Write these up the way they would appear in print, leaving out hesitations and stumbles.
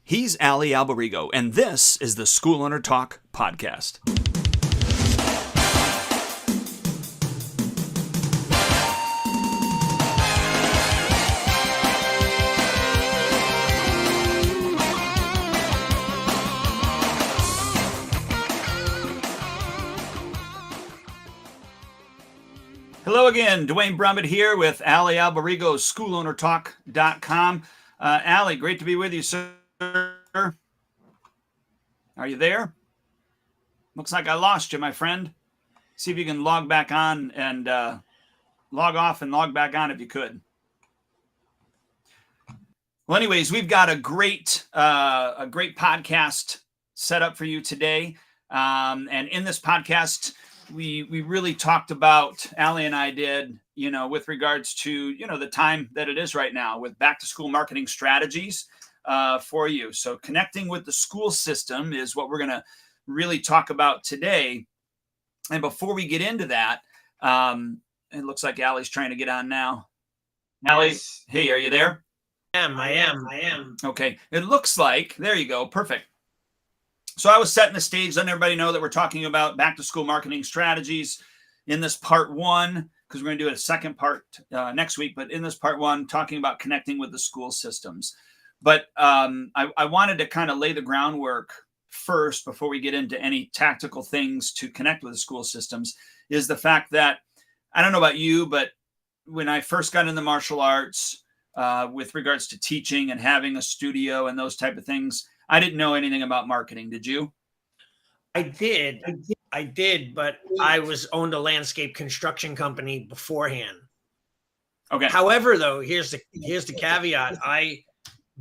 He's Ali Albarigo, and this is the School Owner Talk podcast. Hello again, Dwayne Brummett here with Ali Albarigo, SchoolOwnerTalk.com. Ali, great to be with you, sir. Are you there? Looks like I lost you, my friend. See if you can log back on and log off and log back on if you could. Well, anyways, we've got a great podcast set up for you today. And in this podcast, we really talked about, Ali and I did, with regards to, the time that it is right now with back to school marketing strategies for you. So connecting with the school system is what we're going to really talk about today. And before we get into that, it looks like Ali's trying to get on now. Ali, yes. Hey, are you there? I am. Okay. It looks like, there you go. Perfect. So I was setting the stage, letting everybody know that we're talking about back to school marketing strategies in this part one, because we're going to do a second part next week. But in this part one, talking about connecting with the school systems. But I wanted to kind of lay the groundwork first before we get into any tactical things to connect with the school systems, is the fact that, I don't know about you, but when I first got into martial arts with regards to teaching and having a studio and those type of things, I didn't know anything about marketing. Did you? I did, but I owned a landscape construction company beforehand. Okay. However, though, here's the caveat. I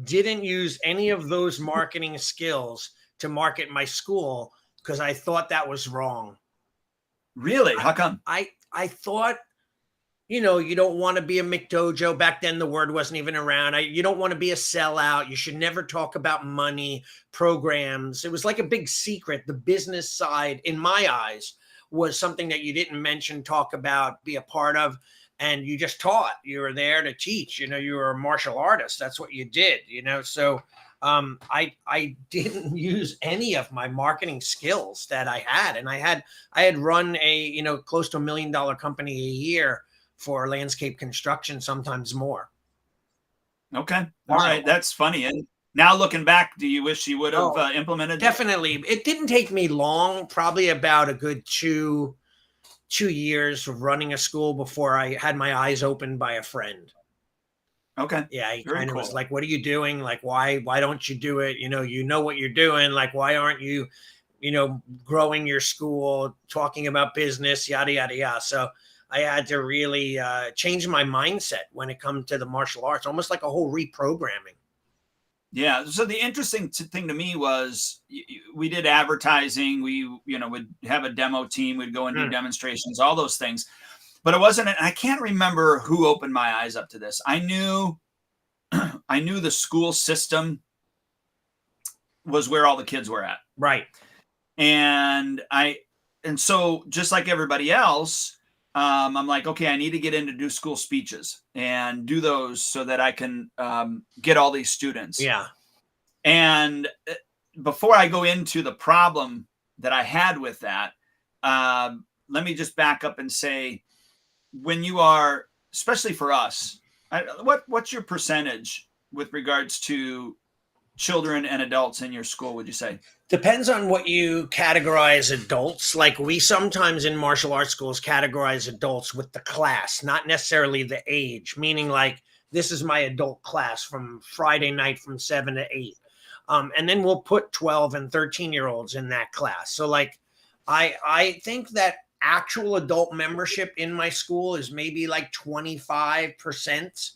didn't use any of those marketing skills to market my school because I thought that was wrong. Really? How come? I thought, you don't want to be a McDojo. Back then, the word wasn't even around. You don't want to be a sellout. You should never talk about money, programs. It was like a big secret. The business side, in my eyes, was something that you didn't mention, talk about, be a part of, and you just taught. You were there to teach. You were a martial artist. That's what you did. So I didn't use any of my marketing skills that I had, and I had run a close to $1 million company a year for landscape construction, sometimes more. Okay. All right. That's funny. And now looking back, do you wish you would have implemented? Definitely. It didn't take me long, probably about a good two years of running a school before I had my eyes opened by a friend. Okay. Yeah. He kind of was like, what are you doing? Like, why don't you do it? You know what you're doing. Like, why aren't you, growing your school, talking about business, yada, yada, yada. So I had to really change my mindset when it comes to the martial arts, almost like a whole reprogramming. Yeah. So the interesting thing to me was we did advertising. We, would have a demo team. We'd go and do demonstrations, all those things. But it wasn't, I can't remember who opened my eyes up to this. I knew the school system was where all the kids were at. Right. And so just like everybody else, I'm like, okay, I need to get in to do school speeches and do those so that I can get all these students. Yeah. And before I go into the problem that I had with that, let me just back up and say, when you are, especially for us, what's your percentage with regards to children and adults in your school, would you say? Depends on what you categorize adults. Like, we sometimes in martial arts schools categorize adults with the class, not necessarily the age, meaning like, this is my adult class from Friday night from 7 to 8. And then we'll put 12 and 13-year-olds in that class. So like, I think that actual adult membership in my school is maybe like 25%.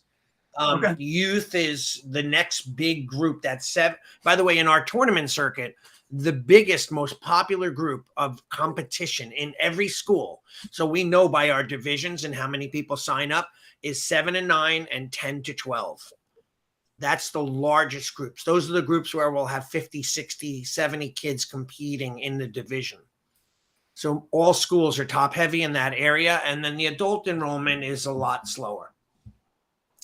Okay. Youth is the next big group. That's 7. By the way, in our tournament circuit, the biggest, most popular group of competition in every school, so we know by our divisions and how many people sign up, is 7 and 9 and 10 to 12. That's the largest groups. Those are the groups where we'll have 50, 60, 70 kids competing in the division. So all schools are top heavy in that area. And then the adult enrollment is a lot slower.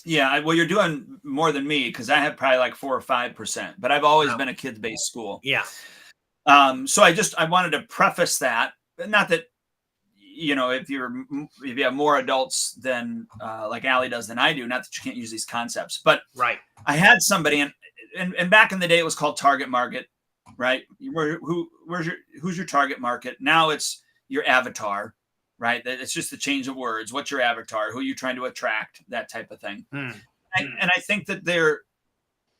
Yeah, well, you're doing more than me because I have probably like 4 or 5%, but I've always Wow. been a kids-based school. Yeah. So I wanted to preface that, not that if you have more adults than like Allie does than I do, not that you can't use these concepts, but Right. I had somebody, and back in the day it was called target market, right? Who's your target market? Now it's your avatar, right? It's just the change of words. What's your avatar? Who are you trying to attract? That type of thing. Mm. And I think that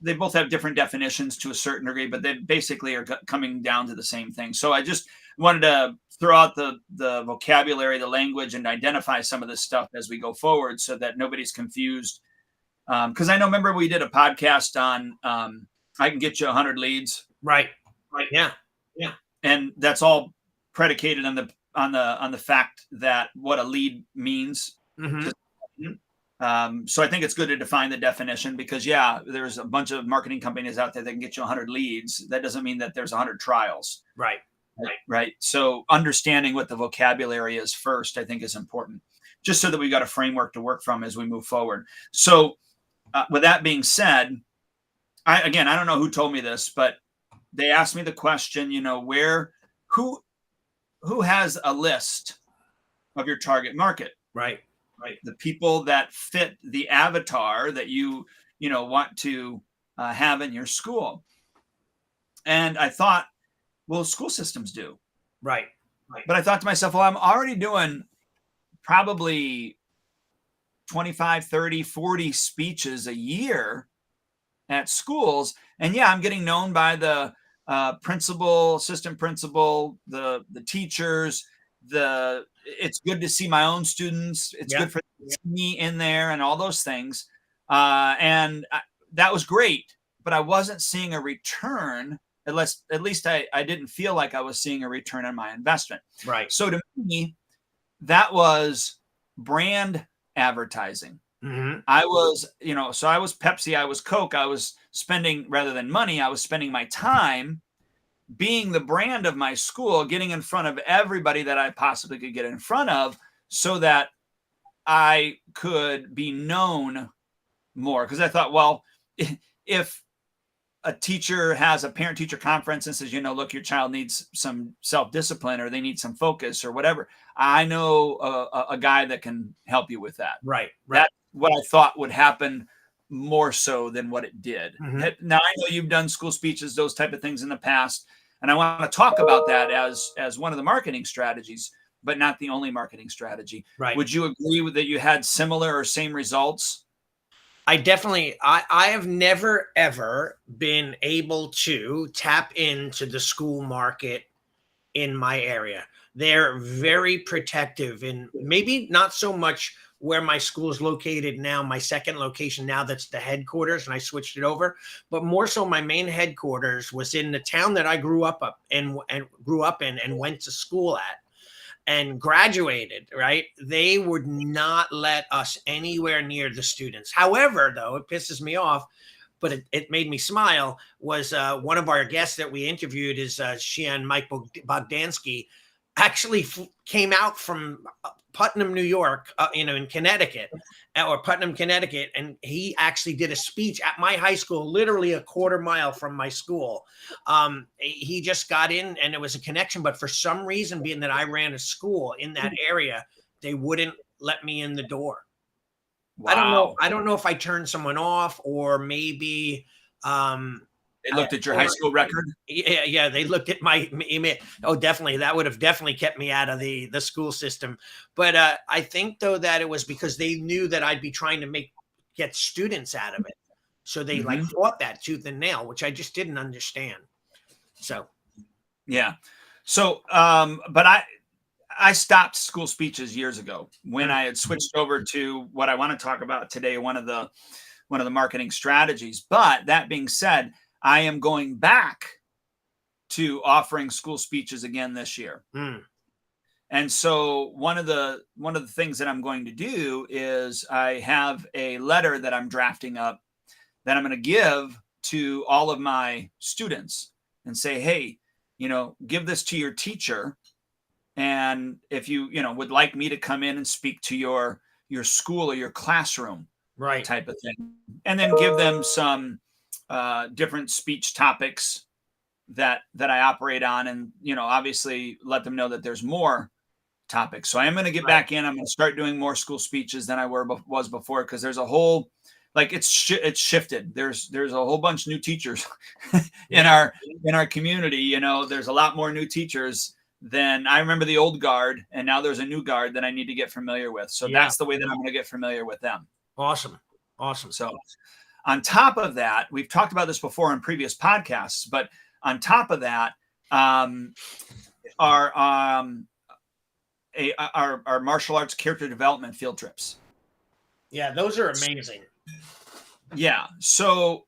they both have different definitions to a certain degree, but they basically are coming down to the same thing. So I just wanted to throw out the vocabulary, the language, and identify some of this stuff as we go forward, so that nobody's confused. Because I know, remember we did a podcast on I can get you 100 leads, Right. right? Yeah. Yeah, and that's all predicated on the fact that what a lead means. Hmm. So I think it's good to define the definition, because there's a bunch of marketing companies out there that can get you 100 leads. That doesn't mean that there's 100 trials. Right. Right. So understanding what the vocabulary is first, I think, is important, just so that we've got a framework to work from as we move forward. So with that being said, I don't know who told me this, but they asked me the question, who has a list of your target market? Right. Right. The people that fit the avatar that you want to have in your school. And I thought, well, school systems do. Right. But I thought to myself, well, I'm already doing probably 25, 30, 40 speeches a year at schools. And I'm getting known by the principal, assistant principal, the teachers. It's good to see my own students. It's good for me in there and all those things. That was great, but I wasn't seeing a return. At least I didn't feel like I was seeing a return on my investment. Right. So to me, that was brand advertising. Mm-hmm. I was Pepsi, I was Coke. I was spending, rather than money, I was spending my time being the brand of my school, getting in front of everybody that I possibly could get in front of, so that I could be known more. Because I thought, well, if a teacher has a parent-teacher conference and says, look, your child needs some self-discipline, or they need some focus, or whatever, I know a guy that can help you with that. Right. That's what I thought would happen, more so than what it did. Mm-hmm. Now, I know you've done school speeches, those type of things in the past, and I want to talk about that as one of the marketing strategies, but not the only marketing strategy. Right. Would you agree with that you had similar or same results? I have never, ever been able to tap into the school market in my area. They're very protective, and maybe not so much where my school is located now, my second location now, that's the headquarters, and I switched it over, but more so my main headquarters was in the town that I grew up in and went to school at and graduated, right? They would not let us anywhere near the students. However, though, it pisses me off, but it made me smile, was one of our guests that we interviewed is Shian Mike Bogdansky, actually came out from Putnam, New York, in Connecticut, or Putnam, Connecticut, and he actually did a speech at my high school, literally a quarter mile from my school. He just got in, and it was a connection, but for some reason, being that I ran a school in that area, they wouldn't let me in the door. Wow. I don't know if I turned someone off, or maybe they looked at your high school record. Yeah, they looked at my email. Oh, definitely, that would have definitely kept me out of the school system. But I think, though, that it was because they knew that I'd be trying to get students out of it, so they fought that tooth and nail, which I just didn't understand. So, yeah. So, but I stopped school speeches years ago when I had switched over to what I want to talk about today, one of the marketing strategies. But that being said, I am going back to offering school speeches again this year. And so one of the things that I'm going to do is I have a letter that I'm drafting up that I'm going to give to all of my students and say, hey, give this to your teacher. And if you would like me to come in and speak to your school or your classroom, Right. type of thing, and then give them some different speech topics that I operate on, and obviously let them know that there's more topics. So I am going to get Right. back in. I'm going to start doing more school speeches than I was before, because there's a whole, like, it's shifted. There's a whole bunch of new teachers in Yeah. our community. There's a lot more new teachers than I remember, the old guard, and now there's a new guard that I need to get familiar with. So Yeah. that's the way that I'm going to get familiar with them. Awesome. Awesome. So on top of that, we've talked about this before in previous podcasts, but on top of that, our our martial arts character development field trips. Yeah, those are amazing. Yeah. So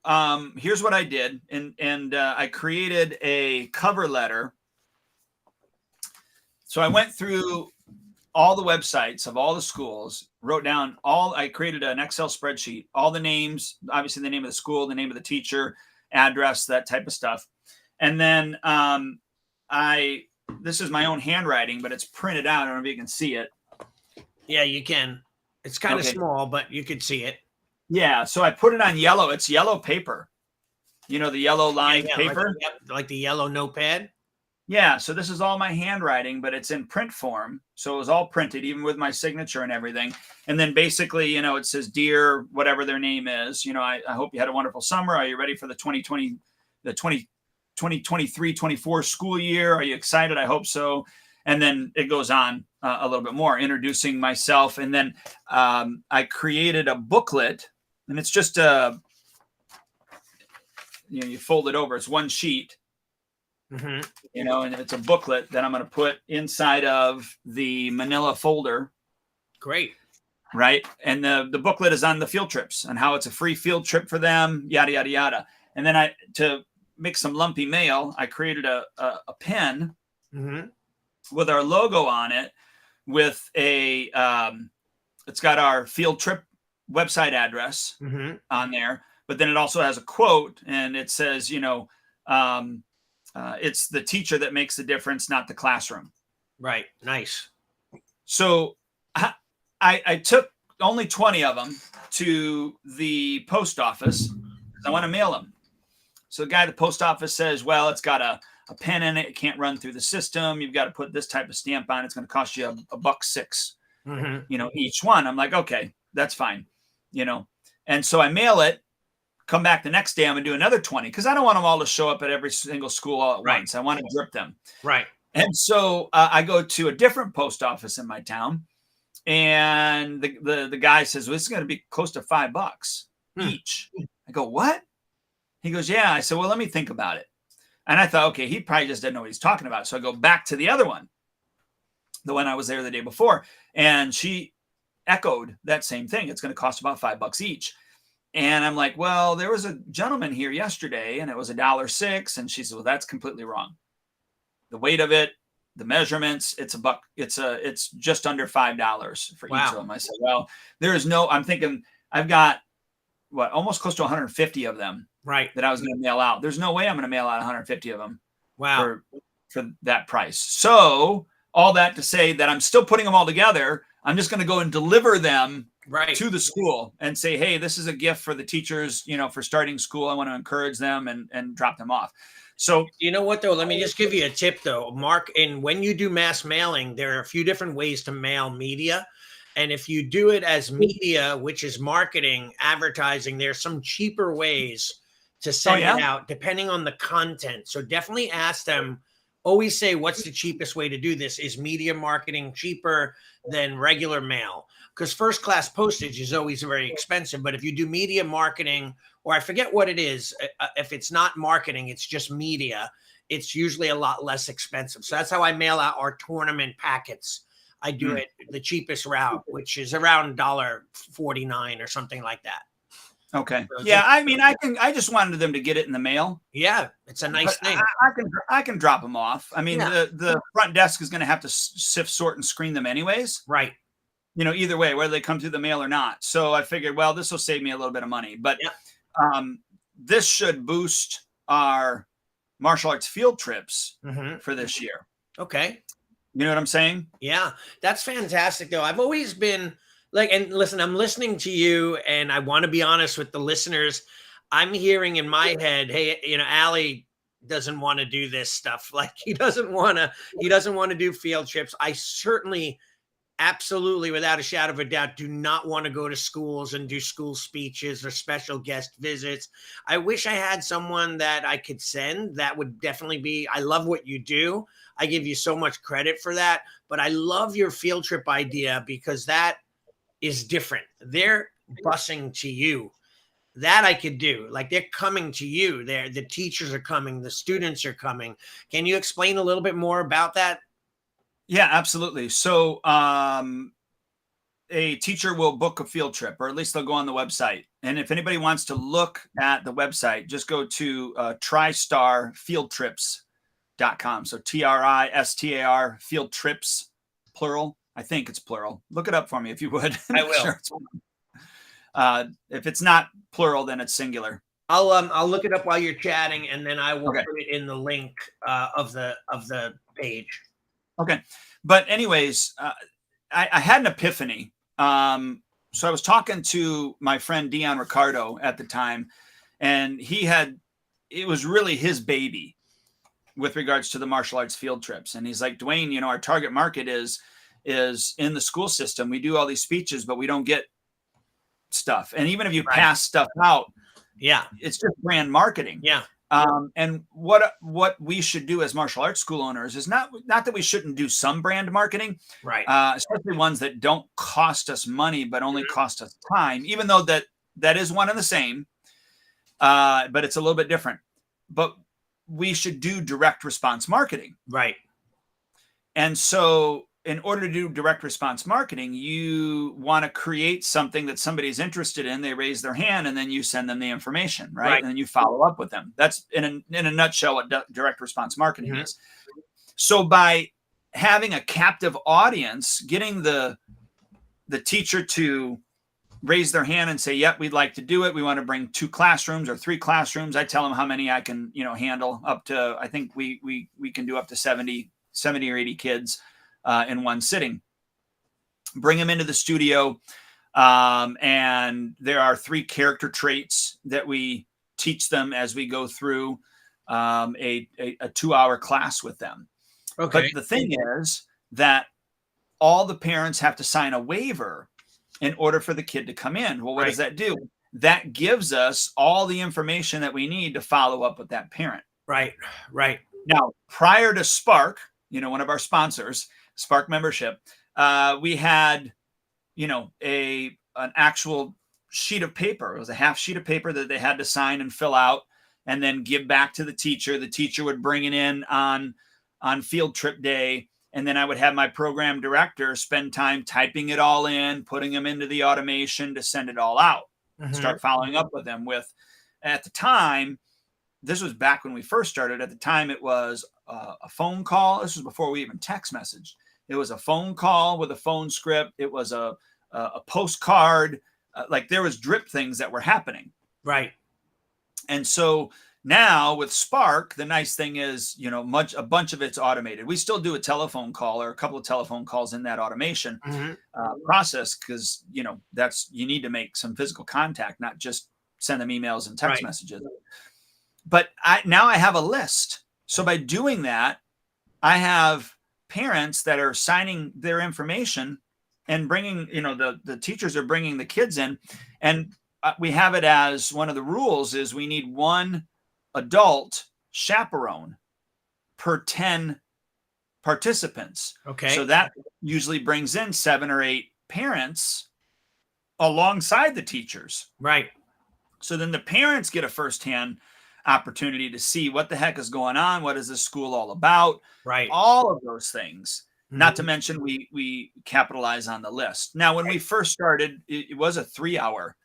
here's what I did, and I created a cover letter. So I went through all the websites of all the schools, wrote down I created an Excel spreadsheet, all the names, obviously the name of the school, the name of the teacher, address, that type of stuff. And then this is my own handwriting, but it's printed out. I don't know if you can see it. Yeah, you can. It's kind of small, but you could see it. Yeah. So I put it on yellow. It's yellow paper. The yellow lined paper. Like the yellow notepad. Yeah. So this is all my handwriting, but it's in print form. So it was all printed, even with my signature and everything. And then basically, it says, "Dear," whatever their name is. I hope you had a wonderful summer. Are you ready for the 2023-24 school year? Are you excited? I hope so. And then it goes on a little bit more, introducing myself. And then I created a booklet, and it's just you fold it over. It's one sheet, and it's a booklet that I'm going to put inside of the manila folder. Great. Right. And the booklet is on the field trips and how it's a free field trip for them, yada, yada, yada. And then to make some lumpy mail, I created a pen with our logo on it, with it's got our field trip website address on there, but then it also has a quote, and it says, it's the teacher that makes the difference, not the classroom. Right. Nice. So I took only 20 of them to the post office. I want to mail them. So the guy at the post office says, "Well, it's got a pen in it. It can't run through the system. You've got to put this type of stamp on. It's going to cost you $1.06, each one." I'm like, "Okay, that's fine." And so I mail it, come back the next day, I'm going to do another 20, because I don't want them all to show up at every single school all at once. I want to drip them. Right. And so I go to a different post office in my town, and the guy says, "Well, this is going to be close to $5 each." I go, "What?" He goes, "Yeah." I said, "Well, let me think about it." And I thought, okay, he probably just didn't know what he's talking about. So I go back to the other one, the one I was there the day before, and she echoed that same thing. It's going to cost about $5 each. And I'm like, "Well, there was a gentleman here yesterday, and it was $1.06. And she said, "Well, that's completely wrong. The weight of it, the measurements, it's $1. It's just under $5 for each of them." I said, "Well, I'm thinking I've got almost close to 150 of them, that I was going to mail out. There's no way I'm going to mail out 150 of them for that price." So all that to say that I'm still putting them all together. I'm just going to go and deliver them to the school and say, "Hey, this is a gift for the teachers, for starting school. I want to encourage them," and drop them off. So, you know what, though? Let me just give you a tip, though, Mark. And when you do mass mailing, there are a few different ways to mail media. And if you do it as media, which is marketing, advertising, there's some cheaper ways to send it out depending on the content. So definitely ask them. Always say, what's the cheapest way to do this? Is media marketing cheaper than regular mail? Because first class postage is always very expensive. But if you do media marketing, or I forget what it is, if it's not marketing, it's just media, it's usually a lot less expensive. So that's how I mail out our tournament packets. I do it the cheapest route, which is around $1.49 or something like that. Okay. Yeah, I mean, I just wanted them to get it in the mail. Yeah, it's a nice thing. I can drop them off. I mean, the front desk is going to have to sift, sort, and screen them anyways. Right. Either way, whether they come through the mail or not. So I figured, well, this will save me a little bit of money. But this should boost our martial arts field trips for this year. Okay. You know what I'm saying? Yeah, that's fantastic, though. I've always been Like, and listen, I'm listening to you, and I want to be honest with the listeners. I'm hearing in my head, hey, Allie doesn't want to do this stuff. Like, he doesn't want to do field trips. I certainly, absolutely, without a shadow of a doubt, do not want to go to schools and do school speeches or special guest visits. I wish I had someone that I could send. That would definitely be, I love what you do. I give you so much credit for that. But I love your field trip idea, because that is different. They're busing to you. That I could do. Like, they're coming to you. The teachers are coming, the students are coming. Can you explain a little bit more about that? Yeah, absolutely. So a teacher will book a field trip, or at least they'll go on the website. And if anybody wants to look at the website, just go to tristarfieldtrips.com. So TRISTAR field trips, plural. I think it's plural. Look it up for me if you would. I will. Sure, if it's not plural, then it's singular. I'll look it up while you're chatting, and then I will Okay. put it in the link of the page. Okay. But anyways, I had an epiphany. So I was talking to my friend Dion Ricardo at the time, and it was really his baby with regards to the martial arts field trips. And he's like, Dwayne, our target market is in the school system. We do all these speeches, but we don't get stuff. And even if you pass stuff out, yeah, it's just brand marketing. Yeah. And what we should do as martial arts school owners is not that we shouldn't do some brand marketing, right? Especially ones that don't cost us money, but only cost us time, even though that is one and the same, but it's a little bit different. But we should do direct response marketing. Right. And so in order to do direct response marketing, you want to create something that somebody's interested in. They raise their hand, and then you send them the information, right? And then you follow up with them. That's in a nutshell what direct response marketing is. So by having a captive audience, getting the teacher to raise their hand and say, yep, we'd like to do it. We want to bring 2 classrooms or 3 classrooms. I tell them how many I can, handle, up to, I think we can do up to 70 or 80 kids in one sitting. Bring them into the studio. And there are 3 character traits that we teach them as we go through a 2-hour class with them. Okay. But the thing is that all the parents have to sign a waiver in order for the kid to come in. Well, what does that do? That gives us all the information that we need to follow up with that parent. Right. Now, prior to Spark, one of our sponsors, Spark membership, we had, an actual sheet of paper. It was a half sheet of paper that they had to sign and fill out and then give back to the teacher. The teacher would bring it in on field trip day. And then I would have my program director spend time typing it all in, putting them into the automation to send it all out, start following up with them with, at the time, this was back when we first started. At the time, it was a phone call. This was before we even text messaged. It was a phone call with a phone script. It was a postcard. Like, there was drip things that were happening. Right. And so now with Spark, the nice thing is, a bunch of it's automated. We still do a telephone call or a couple of telephone calls in that automation process, because, you need to make some physical contact, not just send them emails and text messages. But now I have a list. So by doing that, I have parents that are signing their information and bringing, the teachers are bringing the kids in, and we have it as one of the rules is we need 1 adult chaperone per 10 participants. Okay. So that usually brings in 7 or 8 parents alongside the teachers. Right. So then the parents get a firsthand opportunity to see what the heck is going on. What is this school all about? Right. All of those things. Not to mention we capitalize on the list. Now, when we first started, it was a 3-hour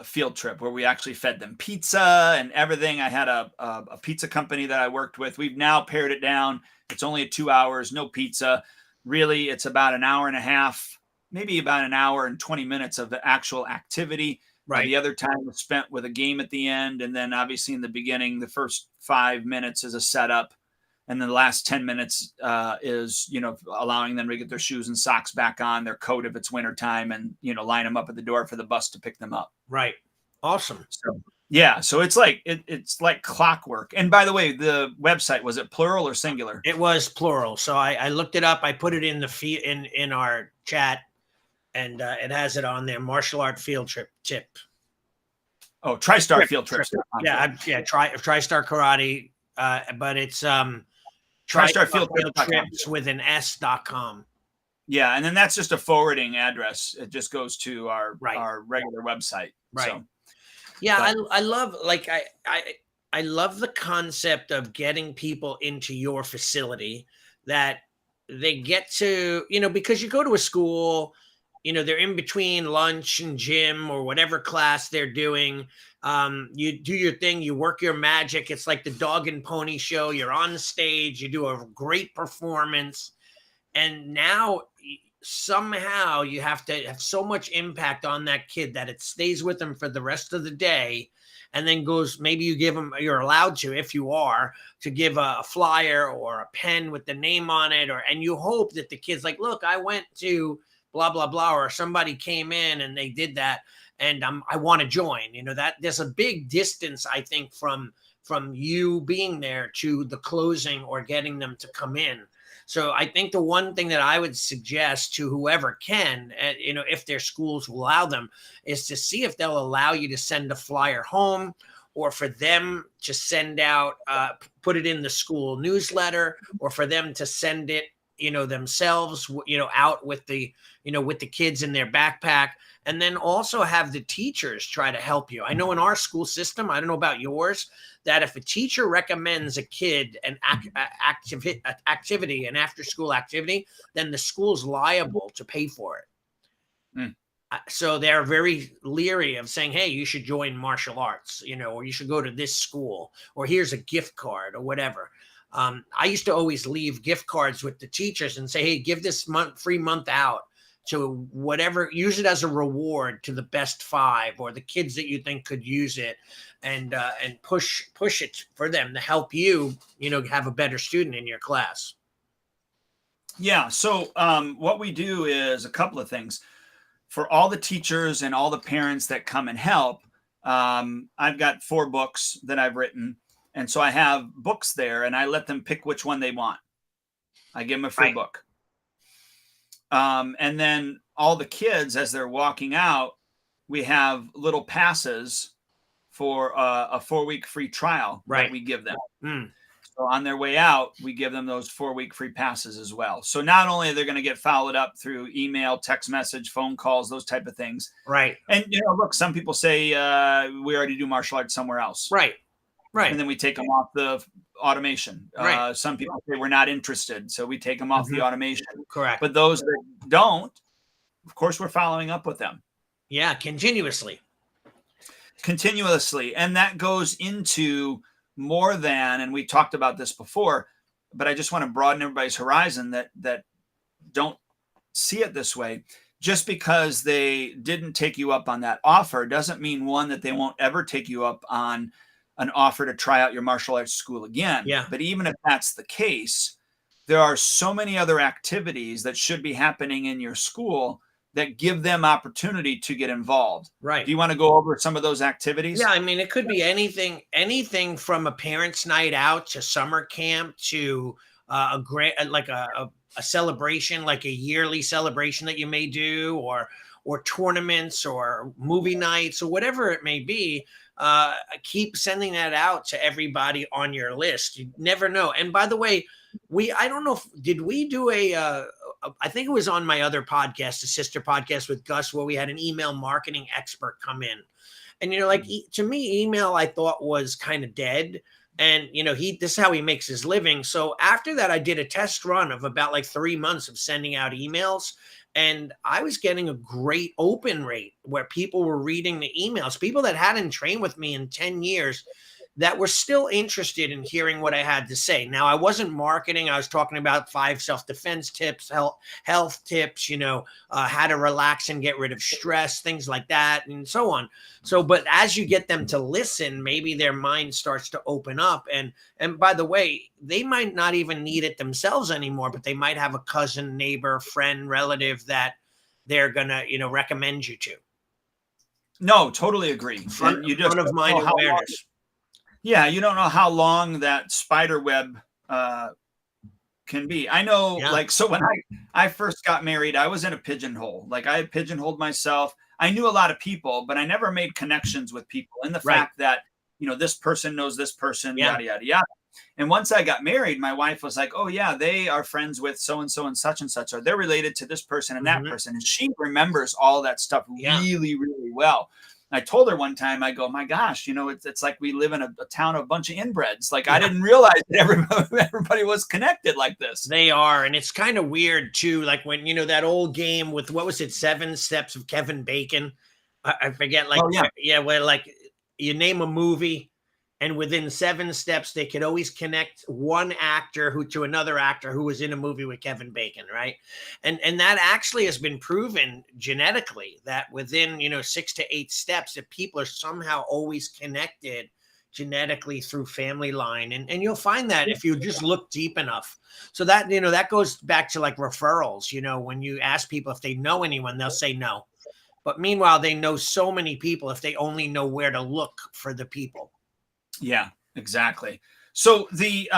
field trip where we actually fed them pizza and everything. I had a pizza company that I worked with. We've now pared it down. It's only 2 hours, no pizza. Really, it's about an hour and a half, maybe about an hour and 20 minutes of the actual activity. Right. The other time was spent with a game at the end. And then obviously in the beginning, the first 5 minutes is a setup. And then the last 10 minutes is, allowing them to get their shoes and socks back on, their coat if it's wintertime, and, line them up at the door for the bus to pick them up. Right. Awesome. So, yeah. So it's like, it's like clockwork. And by the way, the website, was it plural or singular? It was plural. So I looked it up. I put it in in our chat, and it has it on there. Martial art field trip tip. Oh, TriStar field trips. TriStar karate. But it's TriStar field trips with an s.com. Yeah, and then that's just a forwarding address. It just goes to our regular website. Right. So, yeah, I love, like, I love the concept of getting people into your facility, that they get to, because you go to a school, they're in between lunch and gym or whatever class they're doing. You do your thing, you work your magic. It's like the dog and pony show. You're on stage, you do a great performance. And now somehow you have to have so much impact on that kid that it stays with them for the rest of the day, and then goes, maybe you give them, you're allowed to, if you are, to give a flyer or a pen with the name on it, and you hope that the kid's like, look, I went to blah, blah, blah, or somebody came in and they did that, and I want to join. That there's a big distance, I think, from you being there to the closing or getting them to come in. So I think the one thing that I would suggest to whoever can, if their schools will allow them, is to see if they'll allow you to send a flyer home, or for them to send out, put it in the school newsletter, or for them to send it, themselves, out with the kids in their backpack. And then also have the teachers try to help you. I know in our school system, I don't know about yours, that if a teacher recommends a kid an activity, an after school activity, then the school's liable to pay for it. Mm. So they're very leery of saying, hey, you should join martial arts, or you should go to this school, or here's a gift card or whatever. I used to always leave gift cards with the teachers and say, hey, give this free month out to whatever, use it as a reward to the best 5 or the kids that you think could use it, and push it for them to help you, have a better student in your class. Yeah. So what we do is a couple of things for all the teachers and all the parents that come and help. I've got 4 books that I've written. And so I have books there, and I let them pick which one they want. I give them a free book. And then all the kids, as they're walking out, we have little passes for a 4-week free trial that we give them. Mm. So on their way out, we give them those 4-week free passes as well. So not only are they going to get followed up through email, text message, phone calls, those type of things. Right. And, look, some people say we already do martial arts somewhere else. Right. Right. And then we take them off the automation. Right. Some people say we're not interested, so we take them off the automation. Correct. But those that don't, of course, we're following up with them. Yeah, continuously. And that goes into more than, and we talked about this before, but I just want to broaden everybody's horizon that don't see it this way. Just because they didn't take you up on that offer doesn't mean, one, that they won't ever take you up on an offer to try out your martial arts school again. Yeah. But even if that's the case, there are so many other activities that should be happening in your school that give them opportunity to get involved. Right. Do you want to go over some of those activities? Yeah, I mean, it could be anything from a parents' night out to summer camp to a celebration, like a yearly celebration that you may do, or tournaments or movie nights or whatever it may be. Keep sending that out to everybody on your list. You never know. And by the way, I don't know did we do I think it was on my other podcast, the sister podcast with Gus, where we had an email marketing expert come in. And, to me, email I thought was kind of dead. And, this is how he makes his living. So after that, I did a test run of about 3 months of sending out emails. And I was getting a great open rate where people were reading the emails. People that hadn't trained with me in 10 years, that were still interested in hearing what I had to say. Now, I wasn't marketing. I was talking about 5 self-defense tips, health tips, how to relax and get rid of stress, things like that, and so on. So, but as you get them to listen, maybe their mind starts to open up. And by the way, they might not even need it themselves anymore, but they might have a cousin, neighbor, friend, relative that they're gonna, recommend you to. No, totally agree. Front, And you just front of don't mind know how long, awareness. yeah, you don't know how long that spider web can be. I know, Yeah. like, so when I first got married, I was in a pigeonhole. Like, I had pigeonholed myself. I knew a lot of people, but I never made connections with people. And the Right. fact that, this person knows this person, Yeah. yada, yada, yada. And once I got married, my wife was like, oh, yeah, they are friends with so and so and such, or they're related to this person and that Mhm. person. And she remembers all that stuff Yeah. really, really well. I told her one time, I go, my gosh, it's like we live in a town of a bunch of inbreds. Like, I Yeah. didn't realize that everybody was connected like this. They are, and it's kind of weird too. Like when that old game with what was it, 7 Steps of Kevin Bacon? I forget. Like, Oh, yeah. yeah, where like you name a movie, and within 7 steps they could always connect one actor who to another actor who was in a movie with Kevin Bacon, right? And that actually has been proven genetically that within 6 to 8 steps that people are somehow always connected genetically through family line, and you'll find that if you just look deep enough. So that that goes back to like referrals. When you ask people if they know anyone, they'll say no, but meanwhile they know so many people if they only know where to look for the people. Yeah, exactly. So the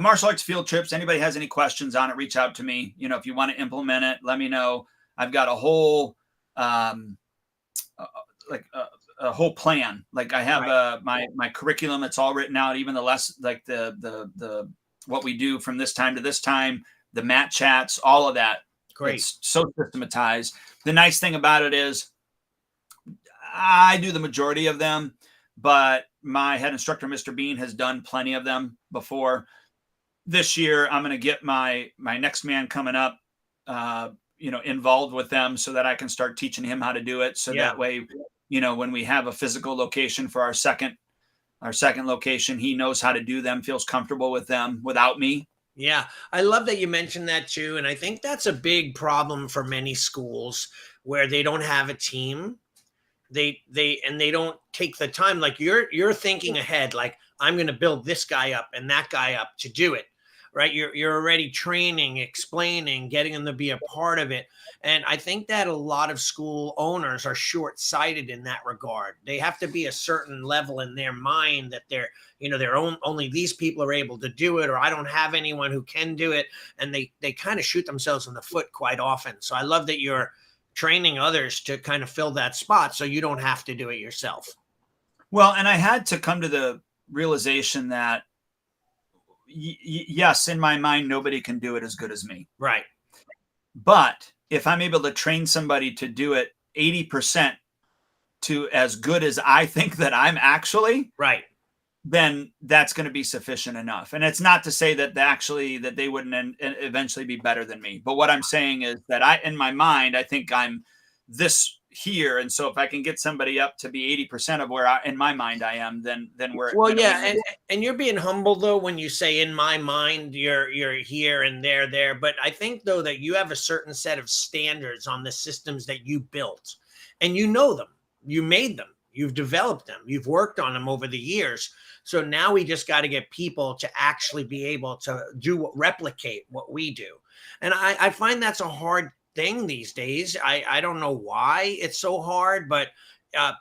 martial arts field trips, anybody has any questions on it, reach out to me. If you want to implement it, let me know. I've got a whole um like a whole plan. Like, I have Right. my curriculum. It's all written out, even the less like the what we do from this time to this time, the mat chats, all of that. Great. It's so systematized. The nice thing about it is I do the majority of them, but my head instructor, Mr. Bean, has done plenty of them before. This year, I'm going to get my next man coming up, involved with them so that I can start teaching him how to do it. So Yeah. that way, when we have a physical location for our second location, he knows how to do them, feels comfortable with them without me. Yeah, I love that you mentioned that too, and I think that's a big problem for many schools where they don't have a team. They don't take the time, like you're thinking ahead, like I'm going to build this guy up and that guy up to do it, right? You're already training, explaining, getting them to be a part of it. And I think that a lot of school owners are short-sighted in that regard. They have to be a certain level in their mind that their own, only these people are able to do it, or I don't have anyone who can do it, and they kind of shoot themselves in the foot quite often. So I love that you're training others to kind of fill that spot so you don't have to do it yourself. Well, and I had to come to the realization that yes, in my mind, nobody can do it as good as me. Right. But if I'm able to train somebody to do it 80% to as good as I think that I'm actually, Right. then that's going to be sufficient enough. And it's not to say that that they wouldn't eventually be better than me. But what I'm saying is that in my mind, I think I'm this here. And so if I can get somebody up to be 80% of where in my mind I am, then we're, Well, yeah, and you're being humble though when you say in my mind you're here and there. But I think though that you have a certain set of standards on the systems that you built, and you know them, you made them, you've developed them, you've worked on them over the years. So now we just got to get people to actually be able to replicate what we do. And I find that's a hard thing these days. I don't know why it's so hard, but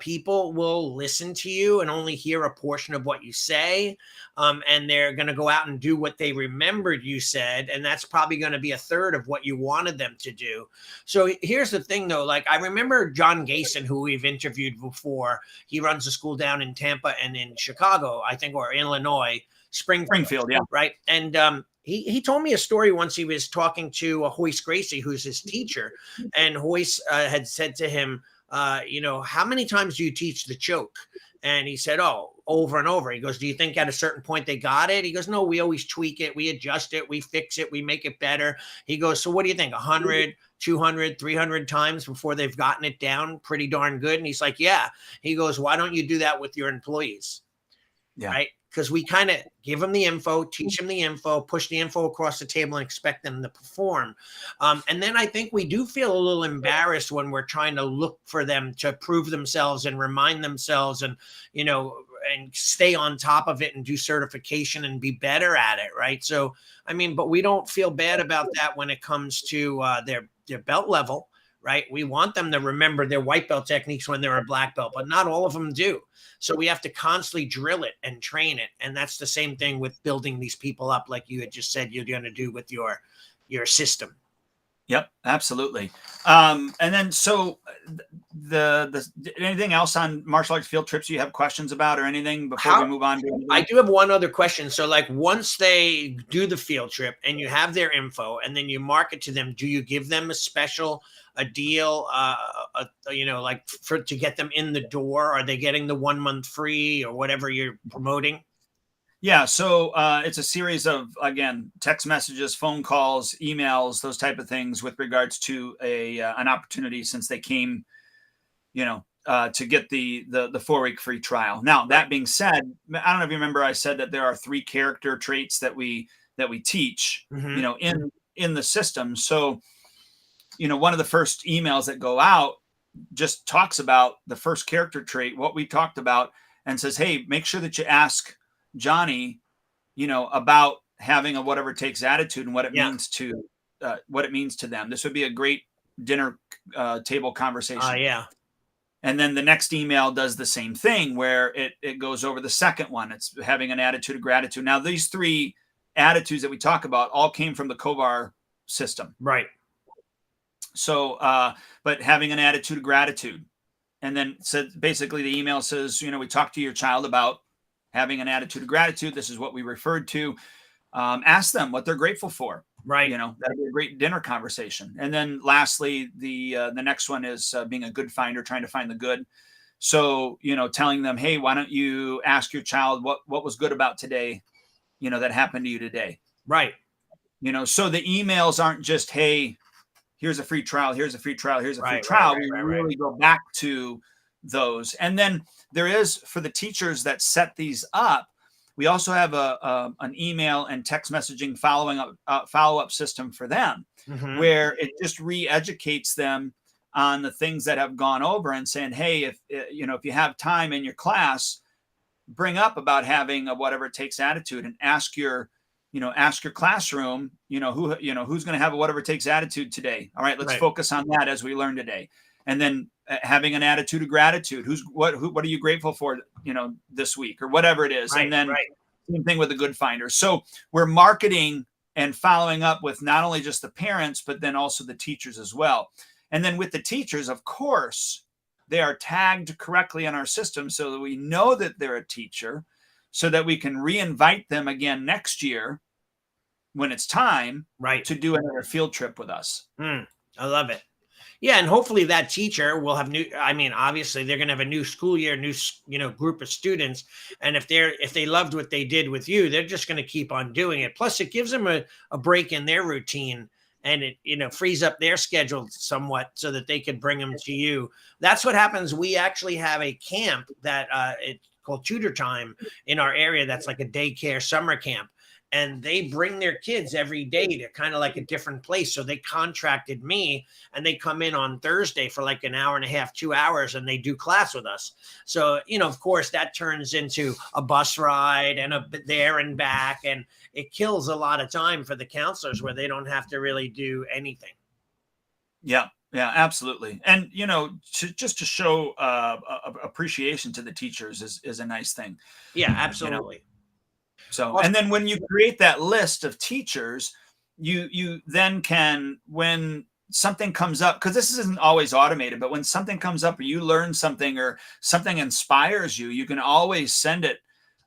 people will listen to you and only hear a portion of what you say. And they're going to go out and do what they remembered you said. And that's probably going to be a third of what you wanted them to do. So here's the thing, though. Like, I remember John Gayson, who we've interviewed before. He runs a school down in Tampa and in Chicago, I think, or Illinois, Springfield. Yeah. Right. And he told me a story once. He was talking to Hoyce Gracie, who's his teacher. And Hoyce had said to him, how many times do you teach the choke? And he said, oh, over and over. He goes, do you think at a certain point they got it? He goes, no, we always tweak it. We adjust it. We fix it. We make it better. He goes, so what do you think? 100, 200, 300 times before they've gotten it down pretty darn good? And he's like, yeah. He goes, why don't you do that with your employees? Yeah. right? Because we kind of give them the info, teach them the info, push the info across the table, and expect them to perform. And then I think we do feel a little embarrassed when we're trying to look for them to prove themselves and remind themselves, and and stay on top of it and do certification and be better at it, right? So I mean, but we don't feel bad about that when it comes to their belt level. Right. We want them to remember their white belt techniques when they're a black belt, but not all of them do. So we have to constantly drill it and train it. And that's the same thing with building these people up, like you had just said you're going to do with your system. Yep, absolutely. And then so the anything else on martial arts field trips you have questions about or anything before we move on? I do have one other question. So like once they do the field trip and you have their info and then you market to them, do you give them a deal, like to get them in the door? Are they getting the 1 month free or whatever you're promoting? Yeah, so it's a series of, again, text messages, phone calls, emails, those type of things with regards to an opportunity since they came, to get the 4-week free trial. Now, that being said, I don't know if you remember, I said that there are 3 character traits that we teach, in the system. So, one of the first emails that go out just talks about the first character trait, what we talked about, and says, hey, make sure that you ask Johnny, about having a whatever it takes attitude and what it means to them. This would be a great dinner table conversation. Yeah. And then the next email does the same thing where it goes over the second one. It's having an attitude of gratitude. Now, these 3 attitudes that we talk about all came from the Kovar system. Right. So, but having an attitude of gratitude. And then basically the email says, we talked to your child about having an attitude of gratitude. This is what we referred to. Ask them what they're grateful for. Right. That'd be a great dinner conversation. And then lastly, the next one is being a good finder, trying to find the good. So, telling them, hey, why don't you ask your child what was good about today, that happened to you today. Right. So the emails aren't just, hey, here's a free trial, here's a free trial, here's a free trial. We really go back to those. And then there is, for the teachers that set these up, we also have an email and text messaging follow-up system for them, where it just re-educates them on the things that have gone over and saying, hey, if you have time in your class, bring up about having a whatever it takes attitude and ask your classroom, who's going to have a whatever it takes attitude today. All right, let's focus on that as we learn today. And then having an attitude of gratitude. What are you grateful for, this week or whatever it is. And then same thing with the good finder. So we're marketing and following up with not only just the parents, but then also the teachers as well. And then with the teachers, of course, they are tagged correctly in our system so that we know that they're a teacher, so that we can re-invite them again next year when it's time to do another field trip with us. I love it. Yeah, and hopefully that teacher will have obviously they're going to have a new school year, new, group of students. And if they loved what they did with you, they're just going to keep on doing it. Plus it gives them a break in their routine, and it, frees up their schedule somewhat so that they can bring them to you. That's what happens. We actually have a camp that it's called Tutor Time in our area. That's like a daycare summer camp. And they bring their kids every day to kind of like a different place. So they contracted me, and they come in on Thursday for like an hour and a half, 2 hours, and they do class with us. So, of course, that turns into a bus ride and a there and back. And it kills a lot of time for the counselors where they don't have to really do anything. Yeah. Yeah, absolutely. And, just to show appreciation to the teachers is a nice thing. Yeah, absolutely. So, and then when you create that list of teachers, you then can, when something comes up, because this isn't always automated, but when something comes up or you learn something or something inspires you, you can always send it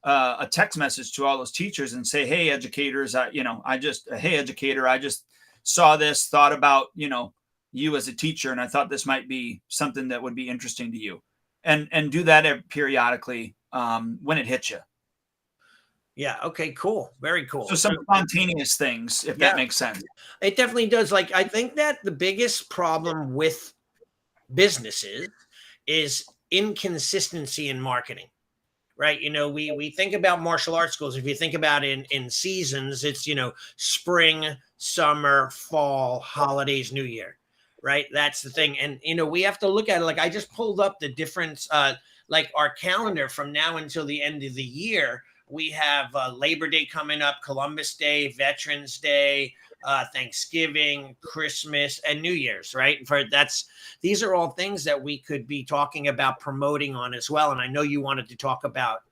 a text message to all those teachers and say, hey, educators, hey, educator, I just saw this, thought about, you as a teacher, and I thought this might be something that would be interesting to you, and do that periodically when it hits you. Yeah. Okay, cool. Very cool. So some spontaneous things, if that makes sense. It definitely does. Like, I think that the biggest problem with businesses is inconsistency in marketing, right? We think about martial arts schools. If you think about in seasons, it's spring, summer, fall, holidays, New Year, right? That's the thing. And we have to look at it. Like I just pulled up the difference, like our calendar from now until the end of the year. We have Labor Day coming up, Columbus Day, Veterans Day, Thanksgiving, Christmas, and New Year's, right? These are all things that we could be talking about promoting on as well. And I know you wanted to talk about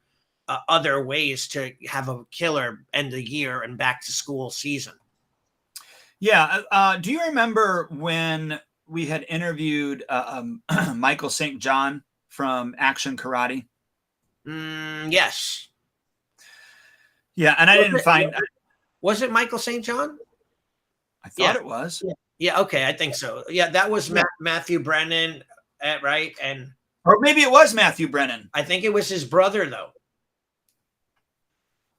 other ways to have a killer end of year and back to school season. Yeah. Do you remember when we had interviewed Michael St. John from Action Karate? Yes. Yeah, and I didn't find. Was it Michael St. John? I thought it was. Yeah. Okay, I think so. Yeah, that was Matthew Brennan, right? And or maybe it was Matthew Brennan. I think it was his brother though.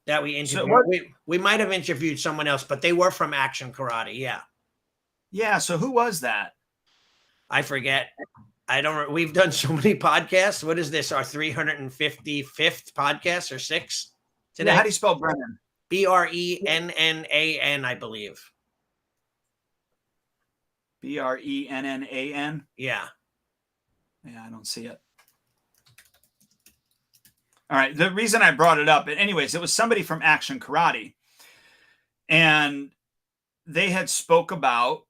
That we interviewed. So we might have interviewed someone else, but they were from Action Karate. Yeah. Yeah. So who was that? I forget. I don't. We've done so many podcasts. What is this? Our 355th podcast or 6th today? Yeah, how do you spell Brennan? Brennan, I believe. Brennan. Yeah. Yeah, I don't see it. All right. The reason I brought it up, anyways, it was somebody from Action Karate, and they had spoke about.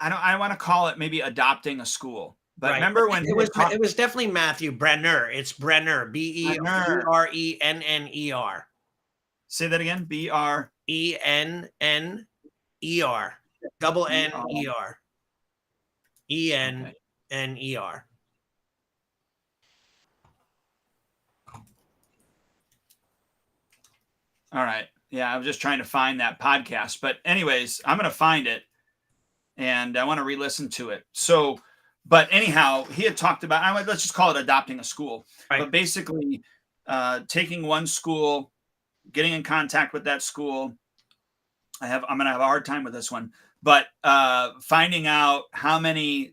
I want to call it maybe adopting a school. But remember when it was definitely Matthew Brenner. It's Brenner, Brenner. Say that again. Brenner. Double Ner. Enner. All right. Yeah, I was just trying to find that podcast. But anyways, I'm going to find it. And I want to re-listen to it. So, but anyhow, he had talked about, let's just call it adopting a school. Right. But basically taking one school, getting in contact with that school. I'm going to have a hard time with this one, but finding out how many,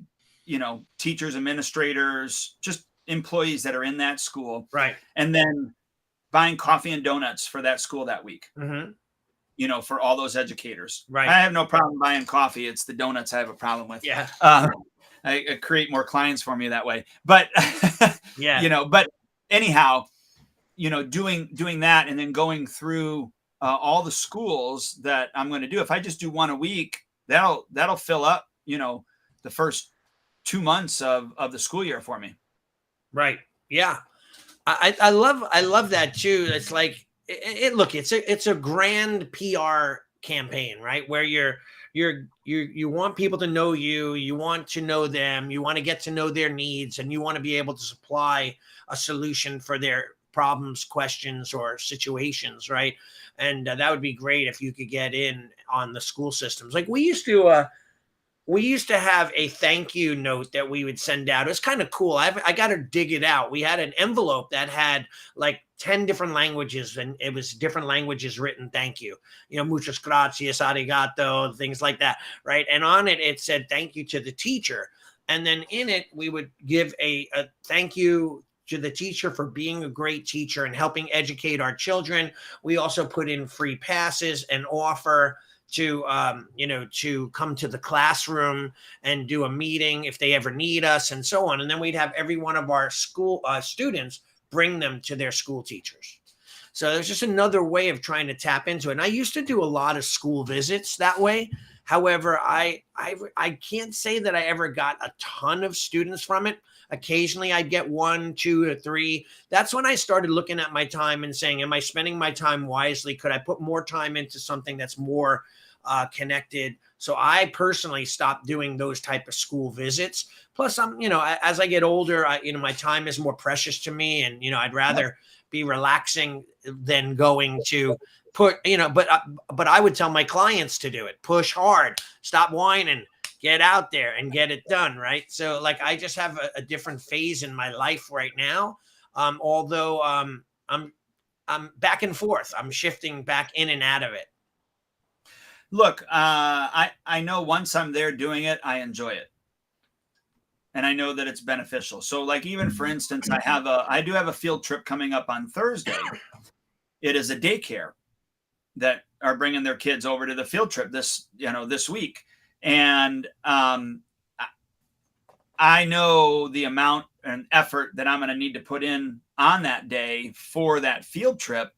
teachers, administrators, just employees that are in that school. Right. And then buying coffee and donuts for that school that week. Mm-hmm. For all those educators. Right. I have no problem buying coffee. It's the donuts I have a problem with. Yeah. I create more clients for me that way. But, yeah. But anyhow, doing that and then going through all the schools that I'm going to do. If I just do one a week, that'll fill up, the first 2 months of the school year for me. Right. Yeah. I love that too. It's like, it's a grand PR campaign, right? Where you want people to know you want to know them, you want to get to know their needs, and you want to be able to supply a solution for their problems, questions, or situations, right? And that would be great if you could get in on the school systems. Like we used to have a thank you note that we would send out. It was kind of cool. I got to dig it out. We had an envelope that had like 10 different languages, and it was different languages written thank you. Muchas gracias, arigato, things like that, right? And on it, it said thank you to the teacher. And then in it, we would give a thank you to the teacher for being a great teacher and helping educate our children. We also put in free passes and offer to come to the classroom and do a meeting if they ever need us, and so on. And then we'd have every one of our school students bring them to their school teachers. So there's just another way of trying to tap into it. And I used to do a lot of school visits that way. However, I can't say that I ever got a ton of students from it. Occasionally I'd get 1, 2, or 3. That's when I started looking at my time and saying, am I spending my time wisely? Could I put more time into something that's more connected? So I personally stopped doing those type of school visits. Plus I'm, as I get older, my time is more precious to me, and, I'd rather be relaxing than going to put, but I would tell my clients to do it. Push hard, stop whining, get out there and get it done. Right. So like, I just have a different phase in my life right now. Although I'm back and forth. I'm shifting back in and out of it. Look, I know once I'm there doing it, I enjoy it. and I know that it's beneficial. So like, even for instance, I do have a field trip coming up on Thursday. It is a daycare that are bringing their kids over to the field trip this week. And I know the amount and effort that I'm going to need to put in on that day for that field trip,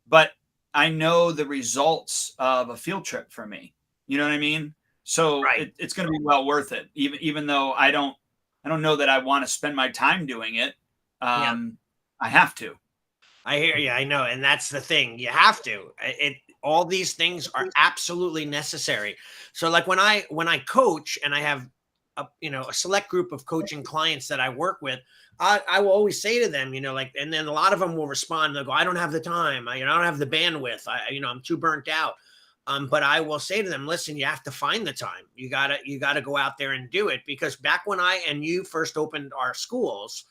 but I know the results of a field trip for me. You know what I mean? So Right. it's going to be well worth it, even though I don't know that I want to spend my time doing it. Yeah. I have to. I hear you. I know. And that's the thing. You have to. All these things are absolutely necessary. So like when I coach and I have a select group of coaching clients that I work with, I will always say to them, like, and then a lot of them will respond. They'll go, I don't have the time. I don't have the bandwidth. I'm too burnt out. But I will say to them, listen, you have to find the time. You gotta go out there and do it, because back when I and you first opened our schools,